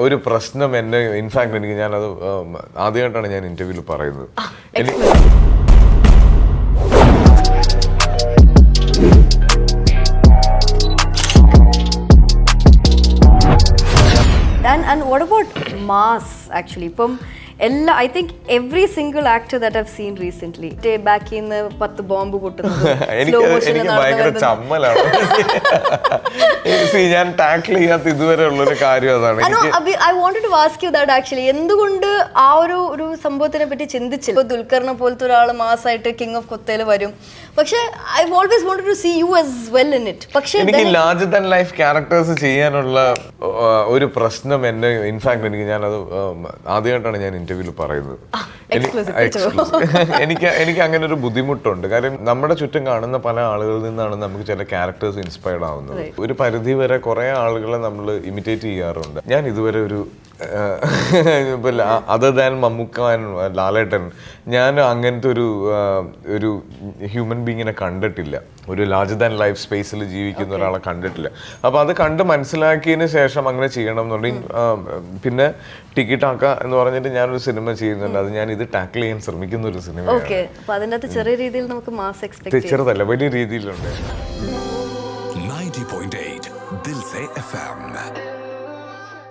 ഒരു പ്രശ്നം എന്നെ ഇൻഫാക്ട് എനിക്ക് ഞാനത് ആദ്യമായിട്ടാണ് ഞാൻ ഇന്റർവ്യൂവിൽ പറയുന്നത്. And what about mass actually? I think every single actor that I've seen recently, back in the 10 bomb എനിക്ക് ഭയങ്കര ചമ്മലാണ്. ഞാൻ ടാക്കിൾ ചെയ്യാത്ത ഇതുവരെ ഉള്ളൊരു കാര്യം അതാണ്. I wanted to ask you that actually. എന്തുകൊണ്ട് ആ ഒരു സംഭവത്തിനെ പറ്റി ചിന്തിച്ചില്ല? ദുൽഖറിനെ പോലത്തെ ഒരാൾ മാസായിട്ട് കിങ് ഓഫ് കൊത്തയിൽ വരും, പക്ഷെ I always wanted to see you as well in it. പക്ഷെ എനിക്ക് ലാർജർ ദാൻ ലൈഫ് ക്യാരക്ടേഴ്സ് ചെയ്യാനുള്ള ഒരു പ്രശ്നം എന്നെ ഇൻഫാക്ട് ഞാനത് ആദ്യമായിട്ടാണ് ഞാൻ ഇന്റർവ്യൂവിൽ പറയുന്നത്. എനിക്ക് അങ്ങനെ ഒരു ബുദ്ധിമുട്ടുണ്ട്. കാര്യം നമ്മുടെ ചുറ്റും കാണുന്ന പല ആളുകളിൽ നിന്നാണ് നമുക്ക് ചില ക്യാരക്ടേഴ്സ് ഇൻസ്പയർഡ് ആവുന്നത്. ഒരു പരിധി വരെ കുറെ ആളുകളെ നമ്മൾ ഇമിറ്റേറ്റ് ചെയ്യാറുണ്ട്. ഞാൻ ഇതുവരെ ഒരു അതർ ദാൻ മമ്മൂക്ക, ലാലേട്ടൻ, ഞാൻ അങ്ങനത്തെ ഒരു ഹ്യൂമൻ ബീങ്ങിനെ കണ്ടിട്ടില്ല. ഒരു ലാർജർ ദാൻ ലൈഫ് സ്പേസിൽ ജീവിക്കുന്ന ഒരാളെ കണ്ടിട്ടില്ല. അപ്പോൾ അത് കണ്ട് മനസ്സിലാക്കിയതിന് ശേഷം അങ്ങനെ ചെയ്യണം എന്നുണ്ടെങ്കിൽ പിന്നെ ടിക്കി ടാക്ക എന്ന് പറഞ്ഞിട്ട് ഞാനൊരു സിനിമ ചെയ്യുന്നുണ്ട്. അത് ഞാൻ ഇത് ടാക്കിൾ ചെയ്യാൻ ശ്രമിക്കുന്ന ഒരു സിനിമയാണ്. ചെറിയ രീതിയിൽ നമുക്ക് മാസ് എക്സ്പെക്ട് ചെറുതല്ല, വലിയ രീതിയിലുണ്ട്. 90.8 ദിൽ സേ FM